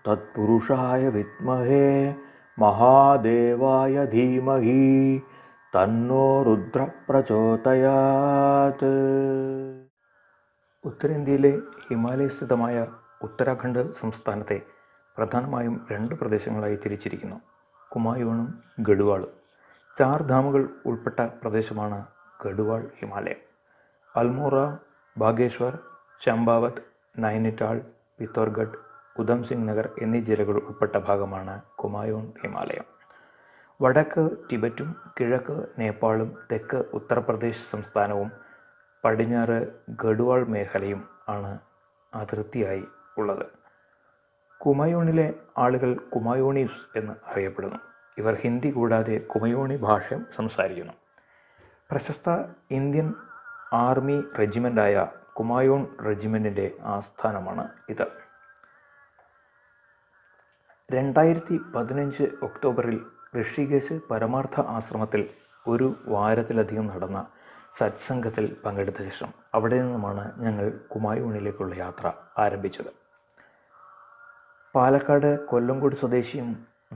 തത്പുരുഷായ വിദ്മഹേ മഹാദേവായ ധീമഹി തന്നോ രുദ്ര പ്രചോദയാത്. ഉത്തരേന്ത്യയിലെ ഹിമാലയസ്ഥിതമായ ഉത്തരാഖണ്ഡ് സംസ്ഥാനത്തെ പ്രധാനമായും 2 പ്രദേശങ്ങളായി തിരിച്ചിരിക്കുന്നു: കുമായൂണും ഗഡ്വാളും. 4 ധാമുകൾ ഉൾപ്പെട്ട പ്രദേശമാണ് ഗഡ്വാൾ ഹിമാലയം. അൽമോറ, ബാഗേശ്വർ, ചമ്പാവത്, നൈനിറ്റാൾ, പിത്തോർഗഡ്, ഉധംസിംഗ് നഗർ എന്നീ ജില്ലകൾ ഉൾപ്പെട്ട ഭാഗമാണ് കുമായൂൺ ഹിമാലയം. വടക്ക് ടിബറ്റും കിഴക്ക് നേപ്പാളും തെക്ക് ഉത്തർപ്രദേശ് സംസ്ഥാനവും പടിഞ്ഞാറ് ഗഡ്വാൾ മേഖലയും ആണ് അതിർത്തിയായി ഉള്ളത്. കുമായൂണിലെ ആളുകൾ കുമായൂണീസ് എന്ന് അറിയപ്പെടുന്നു. ഇവർ ഹിന്ദി കൂടാതെ കുമയൂണി ഭാഷ സംസാരിക്കുന്നു. പ്രശസ്ത ഇന്ത്യൻ ആർമി റെജിമെൻ്റായ കുമായൂൺ റെജിമെൻറ്റിൻ്റെ ആസ്ഥാനമാണ് ഇത്. 2015 ഒക്ടോബറിൽ ഋഷികേശ് പരമാർത്ഥ ആശ്രമത്തിൽ 1 വാരത്തിലധികം നടന്ന സത്സംഗത്തിൽ പങ്കെടുത്ത ശേഷം അവിടെ നിന്നുമാണ് ഞങ്ങൾ കുമായൂണിലേക്കുള്ള യാത്ര ആരംഭിച്ചത്. പാലക്കാട് കൊല്ലംകോട് സ്വദേശിയും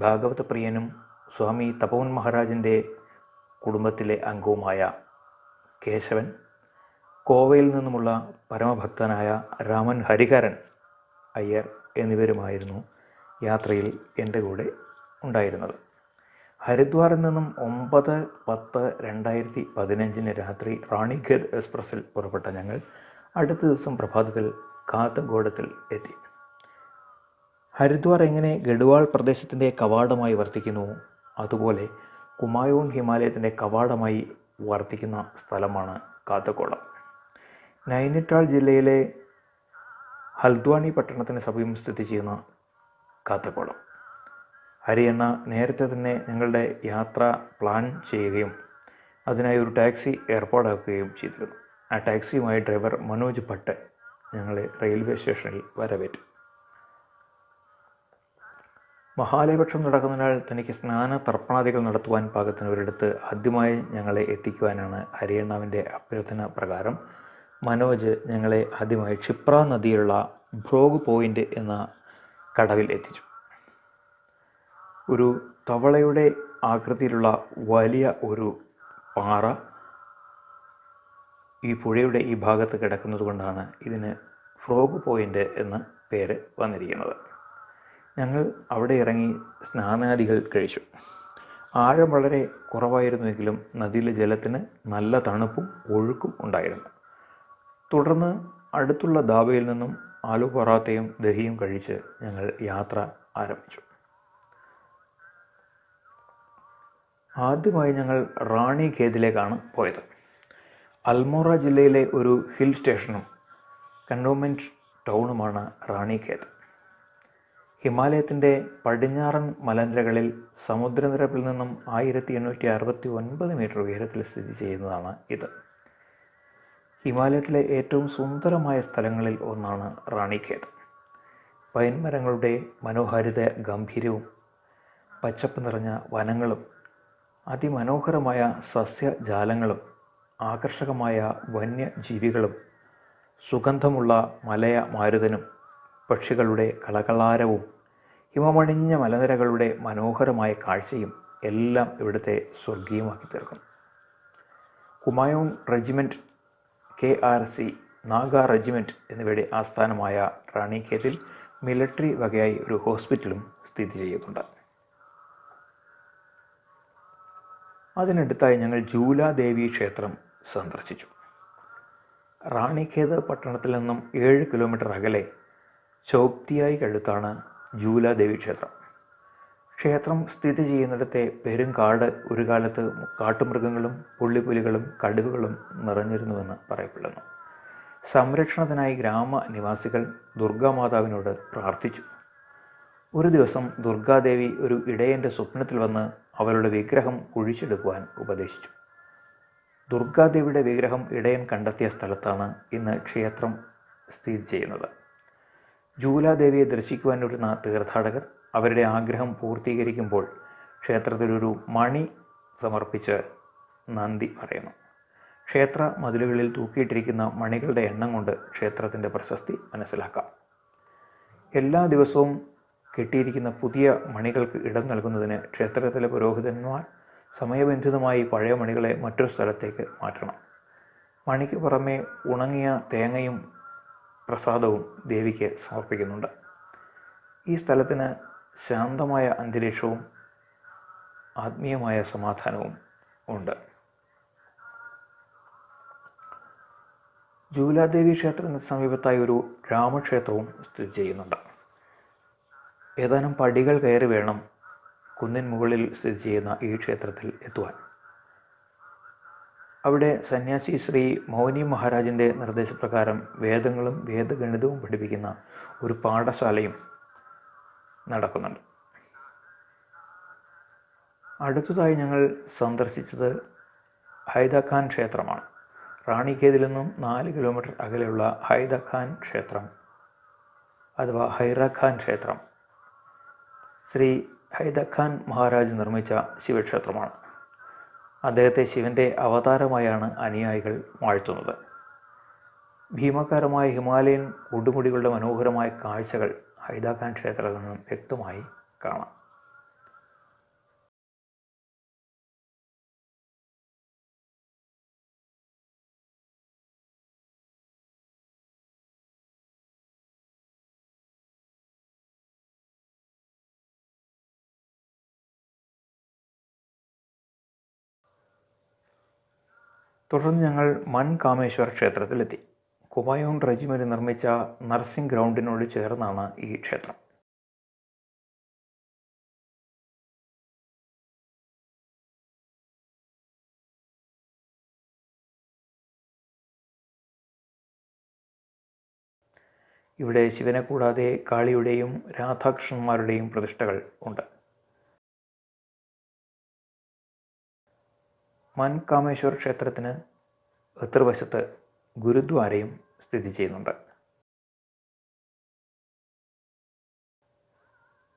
ഭാഗവത പ്രിയനും സ്വാമി തപോവൻ മഹാരാജിൻ്റെ കുടുംബത്തിലെ അംഗവുമായ കേശവൻ, കോവയിൽ നിന്നുമുള്ള പരമഭക്തനായ രാമൻ ഹരിഹരൻ അയ്യർ എന്നിവരുമായിരുന്നു യാത്രയിൽ എൻ്റെ കൂടെ ഉണ്ടായിരുന്നത്. ഹരിദ്വാറിൽ നിന്നും 9/10/2015 രാത്രി റാണിഖേദ് എക്സ്പ്രസ്സിൽ പുറപ്പെട്ട ഞങ്ങൾ അടുത്ത ദിവസം പ്രഭാതത്തിൽ കാത്തഗോഡത്തിൽ എത്തി. ഹരിദ്വാർ എങ്ങനെ ഗഡ്വാൾ പ്രദേശത്തിൻ്റെ കവാടമായി വർത്തിക്കുന്നു, അതുപോലെ കുമായൂൺ ഹിമാലയത്തിൻ്റെ കവാടമായി വർത്തിക്കുന്ന സ്ഥലമാണ് കാത്തഗോഡം. നൈനിറ്റാൾ ജില്ലയിലെ ഹൽദ്വാനി പട്ടണത്തിന് സമീപം സ്ഥിതി ചെയ്യുന്ന കാത്തഗോഡം. ഹരിയണ്ണ നേരത്തെ തന്നെ ഞങ്ങളുടെ യാത്ര പ്ലാൻ ചെയ്യുകയും അതിനായി ഒരു ടാക്സി ഏർപ്പാടാക്കുകയും ചെയ്തിരുന്നു. ആ ടാക്സിയുമായി ഡ്രൈവർ മനോജ് ഭട്ട് ഞങ്ങളെ റെയിൽവേ സ്റ്റേഷനിൽ വരവേറ്റു. മഹാലയപക്ഷം നടക്കുന്നതിനാൽ തനിക്ക് സ്നാന തർപ്പണാദികൾ നടത്തുവാൻ പാകത്തിന് ഒരിടത്ത് ആദ്യമായി ഞങ്ങളെ എത്തിക്കുവാനാണ് ഹരിയണ്ണാവിൻ്റെ അഭ്യർത്ഥന പ്രകാരം മനോജ് ഞങ്ങളെ ആദ്യമായി ക്ഷിപ്ര നദിയിലുള്ള ഭ്രോഗ് പോയിൻ്റ് എന്ന കടവിൽ എത്തിച്ചു. ഒരു തവളയുടെ ആകൃതിയിലുള്ള വലിയ ഒരു പാറ ഈ പുഴയുടെ ഈ ഭാഗത്ത് കിടക്കുന്നത് കൊണ്ടാണ് ഇതിന് ഫ്രോഗ് പോയിൻ്റ് എന്ന പേര് വന്നിരിക്കുന്നത്. ഞങ്ങൾ അവിടെ ഇറങ്ങി സ്നാനാദികൾ കഴിച്ചു. ആഴം വളരെ കുറവായിരുന്നുവെങ്കിലും നദിയിലെ ജലത്തിന് നല്ല തണുപ്പും ഒഴുക്കും ഉണ്ടായിരുന്നു. തുടർന്ന് അടുത്തുള്ള ധാബയിൽ നിന്നും ആലു പൊറാത്തയും ദഹിയും കഴിച്ച് ഞങ്ങൾ യാത്ര ആരംഭിച്ചു. ആദ്യമായി ഞങ്ങൾ റാണിഖേദിലേക്കാണ് പോയത്. അൽമോറ ജില്ലയിലെ ഒരു ഹിൽ സ്റ്റേഷനും കണ്ടോൺമെൻറ്റ് ടൗണുമാണ് റാണിഖേദ്. ഹിമാലയത്തിൻ്റെ പടിഞ്ഞാറൻ മലനിരകളിൽ സമുദ്രനിരപ്പിൽ നിന്നും 1869 മീറ്റർ ഉയരത്തിൽ സ്ഥിതി ചെയ്യുന്നതാണ് ഇത്. ഹിമാലയത്തിലെ ഏറ്റവും സുന്ദരമായ സ്ഥലങ്ങളിൽ ഒന്നാണ് റാണിഖേദ്. പൈൻ മരങ്ങളുടെ മനോഹാരിത ഗംഭീരവും പച്ചപ്പ് നിറഞ്ഞ വനങ്ങളും അതിമനോഹരമായ സസ്യജാലങ്ങളും ആകർഷകമായ വന്യജീവികളും സുഗന്ധമുള്ള മലയ മാരുതനും പക്ഷികളുടെ കളകളാരവും ഹിമമണിഞ്ഞ മലനിരകളുടെ മനോഹരമായ കാഴ്ചയും എല്ലാം ഇവിടുത്തെ സ്വർഗീയമാക്കി തീർക്കുന്നു. കുമായൂൺ റെജിമെൻറ്റ്, KRC, നാഗ റെജിമെൻറ്റ് എന്നിവയുടെ ആസ്ഥാനമായ റാണിഖേദിൽ മിലിറ്ററി വകയായി ഒരു ഹോസ്പിറ്റലും സ്ഥിതി ചെയ്യുന്നുണ്ട്. അതിനടുത്തായി ഞങ്ങൾ ജൂലാദേവി ക്ഷേത്രം സന്ദർശിച്ചു. റാണിഖേദ് പട്ടണത്തിൽ നിന്നും 7 കിലോമീറ്റർ അകലെ ചൗപ്തിയായിക്കടുത്താണ് ജൂലാദേവി ക്ഷേത്രം. ക്ഷേത്രം സ്ഥിതി ചെയ്യുന്നിടത്തെ പെരുങ്കാട് ഒരു കാലത്ത് കാട്ടുമൃഗങ്ങളും പുള്ളിപ്പുലികളും കടുവകളും നിറഞ്ഞിരുന്നുവെന്ന് പറയപ്പെടുന്നു. സംരക്ഷണത്തിനായി ഗ്രാമനിവാസികൾ ദുർഗാമാതാവിനോട് പ്രാർത്ഥിച്ചു. ഒരു ദിവസം ദുർഗാദേവി ഒരു ഇടയൻ്റെ സ്വപ്നത്തിൽ വന്ന് അവരുടെ വിഗ്രഹം കുഴിച്ചെടുക്കുവാൻ ഉപദേശിച്ചു. ദുർഗാദേവിയുടെ വിഗ്രഹം ഇടയൻ കണ്ടെത്തിയ സ്ഥലത്താണ് ഇന്ന് ക്ഷേത്രം സ്ഥിതി ചെയ്യുന്നത്. ജൂലാദേവിയെ ദർശിക്കുവാൻ വരുന്ന തീർത്ഥാടകർ അവരുടെ ആഗ്രഹം പൂർത്തീകരിക്കുമ്പോൾ ക്ഷേത്രത്തിലൊരു മണി സമർപ്പിച്ച് നന്ദി പറയുന്നു. ക്ഷേത്ര മതിലുകളിൽ തൂക്കിയിട്ടിരിക്കുന്ന മണികളുടെ എണ്ണം കൊണ്ട് ക്ഷേത്രത്തിൻ്റെ പ്രശസ്തി മനസ്സിലാക്കാം. എല്ലാ ദിവസവും കെട്ടിയിരിക്കുന്ന പുതിയ മണികൾക്ക് ഇടം നൽകുന്നതിന് ക്ഷേത്രത്തിലെ പുരോഹിതന്മാർ സമയബന്ധിതമായി പഴയ മണികളെ മറ്റൊരു സ്ഥലത്തേക്ക് മാറ്റണം. മണിക്ക് പുറമെ ഉണങ്ങിയ തേങ്ങയും പ്രസാദവും ദേവിക്ക് സമർപ്പിക്കുന്നുണ്ട്. ഈ സ്ഥലത്തിന് ശാന്തമായ അന്തരീക്ഷവും ആത്മീയമായ സമാധാനവും ഉണ്ട്. ജൂലാദേവി ക്ഷേത്രത്തിന് സമീപത്തായി ഒരു രാമക്ഷേത്രവും സ്ഥിതി ചെയ്യുന്നുണ്ട്. ഏതാനും പടികൾ കയറി വേണം കുന്നിൻ മുകളിൽ സ്ഥിതി ചെയ്യുന്ന ഈ ക്ഷേത്രത്തിൽ എത്തുവാൻ. അവിടെ സന്യാസി ശ്രീ മൗനി മഹാരാജിൻ്റെ നിർദ്ദേശപ്രകാരം വേദങ്ങളും വേദഗണിതവും പഠിപ്പിക്കുന്ന ഒരു പാഠശാലയും നടക്കുന്നുണ്ട്. അടുത്തതായി ഞങ്ങൾ സന്ദർശിച്ചത് ഹൈദഖാൻ ക്ഷേത്രമാണ്. റാണിഖേദിൽ നിന്നും 4 കിലോമീറ്റർ അകലെയുള്ള ഹൈദഖാൻ ക്ഷേത്രം അഥവാ ഹൈറഖാൻ ക്ഷേത്രം ശ്രീ ഹൈദഖാൻ മഹാരാജ് നിർമ്മിച്ച ശിവക്ഷേത്രമാണ്. അദ്ദേഹത്തെ ശിവൻ്റെ അവതാരമായാണ് അനുയായികൾ വാഴ്ത്തുന്നത്. ഭീമാകാരമായ ഹിമാലയൻ കൊടുമുടികളുടെ മനോഹരമായ കാഴ്ചകൾ ഹൈദഖാൻ ക്ഷേത്രത്തിൽ നിന്നും വ്യക്തമായി കാണാം. തുടർന്ന് ഞങ്ങൾ മൻകാമേശ്വർ ക്ഷേത്രത്തിലെത്തി. കുമായൂൺ റെജിമെൻറ്റ് നിർമ്മിച്ച നർസിംഗ് ഗ്രൗണ്ടിനോട് ചേർന്നാണ് ഈ ക്ഷേത്രം. ഇവിടെ ശിവനെ കൂടാതെ കാളിയുടെയും രാധാകൃഷ്ണന്മാരുടെയും പ്രതിഷ്ഠകൾ ഉണ്ട്. മൻകാമേശ്വർ ക്ഷേത്രത്തിന് എതിർവശത്ത് ഗുരുദ്വാരയും സ്ഥിതി ചെയ്യുന്നുണ്ട്.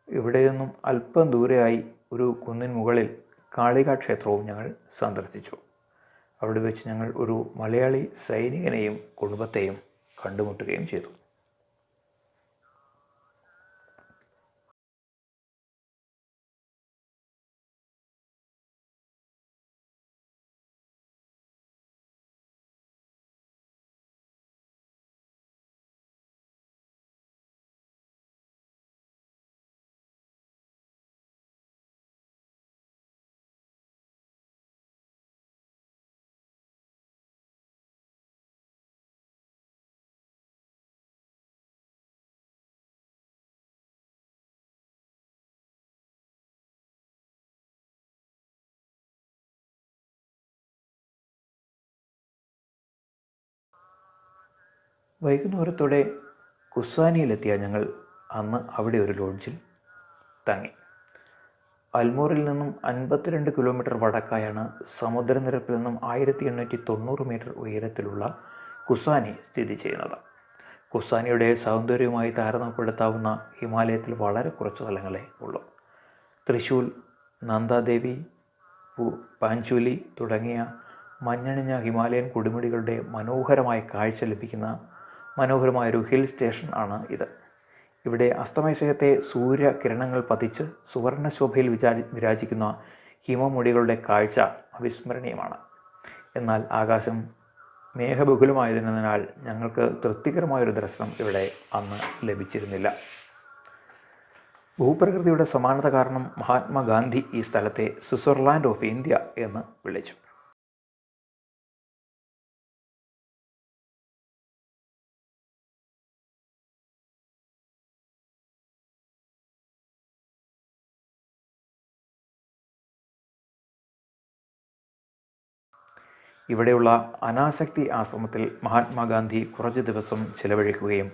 ഇവിടെ നിന്നും അല്പം ദൂരെയായി ഒരു കുന്നിൻ മുകളിൽ കാളിക ക്ഷേത്രവും ഞങ്ങൾ സന്ദർശിച്ചു. അവിടെ വെച്ച് ഞങ്ങൾ ഒരു മലയാളി സൈനികനെയും കുടുംബത്തെയും കണ്ടുമുട്ടുകയും ചെയ്തു. വൈകുന്നേരത്തോടെ കുസാനിയിലെത്തിയ ഞങ്ങൾ അന്ന് അവിടെ ഒരു ലോഡ്ജിൽ തങ്ങി. അൽമോറിൽ നിന്നും 52 കിലോമീറ്റർ വടക്കായാണ് സമുദ്രനിരപ്പിൽ നിന്നും 1890 മീറ്റർ ഉയരത്തിലുള്ള കുസാനി സ്ഥിതി ചെയ്യുന്നത്. കുസാനിയുടെ സൗന്ദര്യവുമായി താരതമ്യപ്പെടുത്താവുന്ന ഹിമാലയത്തിൽ വളരെ കുറച്ച് സ്ഥലങ്ങളേ ഉള്ളൂ. തൃശ്ശൂൽ, നന്ദാദേവി, പാഞ്ചുലി തുടങ്ങിയ മഞ്ഞണിഞ്ഞ ഹിമാലയൻ കൊടുമുടികളുടെ മനോഹരമായ കാഴ്ച ലഭിക്കുന്ന മനോഹരമായൊരു ഹിൽ സ്റ്റേഷൻ ആണ് ഇത്. ഇവിടെ അസ്തമയസമയത്തെ സൂര്യകിരണങ്ങൾ പതിച്ച് സുവർണശോഭയിൽ വിരാജിക്കുന്ന ഹിമമുടികളുടെ കാഴ്ച അവിസ്മരണീയമാണ്. എന്നാൽ ആകാശം മേഘബഹുലമായതിനാൽ ഞങ്ങൾക്ക് തൃപ്തികരമായൊരു ദർശനം ഇവിടെ അന്ന് ലഭിച്ചിരുന്നില്ല. ഭൂപ്രകൃതിയുടെ സമാനത കാരണം മഹാത്മാഗാന്ധി ഈ സ്ഥലത്തെ സ്വിറ്റ്സർലാൻഡ് ഓഫ് ഇന്ത്യ എന്ന് വിളിച്ചു. ഇവിടെയുള്ള അനാസക്തി ആശ്രമത്തിൽ മഹാത്മാഗാന്ധി കുറച്ച് ദിവസം ചിലവഴിക്കുകയും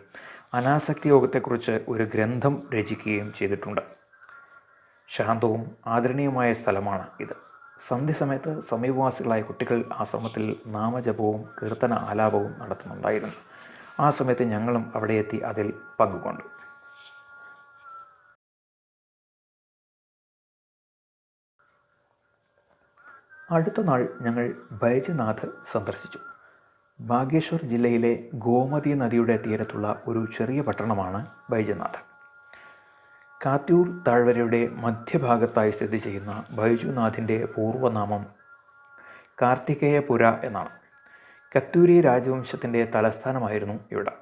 അനാസക്തി യോഗത്തെക്കുറിച്ച് ഒരു ഗ്രന്ഥം രചിക്കുകയും ചെയ്തിട്ടുണ്ട്. ശാന്തവും ആദരണീയമായ സ്ഥലമാണ് ഇത്. സന്ധ്യസമയത്ത് സമീപവാസികളായ കുട്ടികൾ ആശ്രമത്തിൽ നാമജപവും കീർത്തന ആലാപവും നടത്തുന്നുണ്ടായിരുന്നു. ആ സമയത്ത് ഞങ്ങളും അവിടെ എത്തി അതിൽ പങ്കുകൊണ്ടു. അടുത്ത നാൾ ഞങ്ങൾ ബൈജനാഥ് സന്ദർശിച്ചു. ബാഗേശ്വർ ജില്ലയിലെ ഗോമതി നദിയുടെ തീരത്തുള്ള ഒരു ചെറിയ പട്ടണമാണ് ബൈജനാഥ്. കാത്തൂർ താഴ്വരയുടെ മധ്യഭാഗത്തായി സ്ഥിതി ചെയ്യുന്ന ബൈജുനാഥിൻ്റെ പൂർവ്വനാമം കാർത്തികേയപുര എന്നാണ്. കത്തൂരി രാജവംശത്തിൻ്റെ തലസ്ഥാനമായിരുന്നു ഇവിടെ.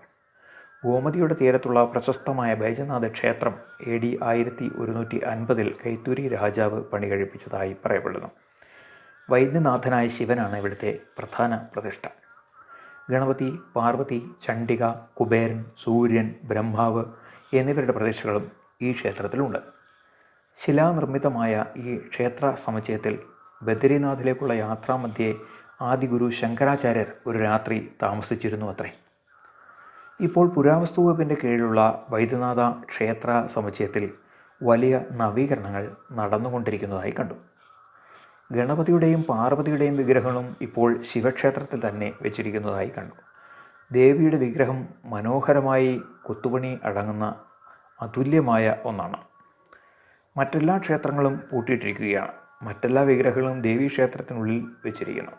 ഗോമതിയുടെ തീരത്തുള്ള പ്രശസ്തമായ ബൈജനാഥ ക്ഷേത്രം AD 1150 കൈത്തൂരി രാജാവ് പണി കഴിപ്പിച്ചതായി പറയപ്പെടുന്നു. വൈദ്യനാഥനായ ശിവനാണ് ഇവിടുത്തെ പ്രധാന പ്രതിഷ്ഠ. ഗണപതി, പാർവതി, ചണ്ഡിക, കുബേരൻ, സൂര്യൻ, ബ്രഹ്മാവ് എന്നിവരുടെ പ്രതിഷ്ഠകളും ഈ ക്ഷേത്രത്തിലുണ്ട്. ശിലാനിർമ്മിതമായ ഈ ക്ഷേത്ര സമുച്ചയത്തിൽ ബദ്രീനാഥിലേക്കുള്ള യാത്രാമധ്യേ ആദിഗുരു ശങ്കരാചാര്യർ ഒരു രാത്രി താമസിച്ചിരുന്നു അത്രേ. ഇപ്പോൾ പുരാവസ്തു വകുപ്പിൻ്റെ കീഴിലുള്ള വൈദ്യനാഥ ക്ഷേത്ര സമുച്ചയത്തിൽ വലിയ നവീകരണങ്ങൾ നടന്നുകൊണ്ടിരിക്കുന്നതായി കണ്ടു. ഗണപതിയുടെയും പാർവതിയുടെയും വിഗ്രഹങ്ങളും ഇപ്പോൾ ശിവക്ഷേത്രത്തിൽ തന്നെ വെച്ചിരിക്കുന്നതായി കണ്ടു. ദേവിയുടെ വിഗ്രഹം മനോഹരമായി കൊത്തുപണി അടങ്ങുന്ന അതുല്യമായ ഒന്നാണ്. മറ്റെല്ലാ ക്ഷേത്രങ്ങളും പൂട്ടിയിട്ടിരിക്കുകയാണ്. മറ്റെല്ലാ വിഗ്രഹങ്ങളും ദേവീക്ഷേത്രത്തിനുള്ളിൽ വെച്ചിരിക്കുന്നു.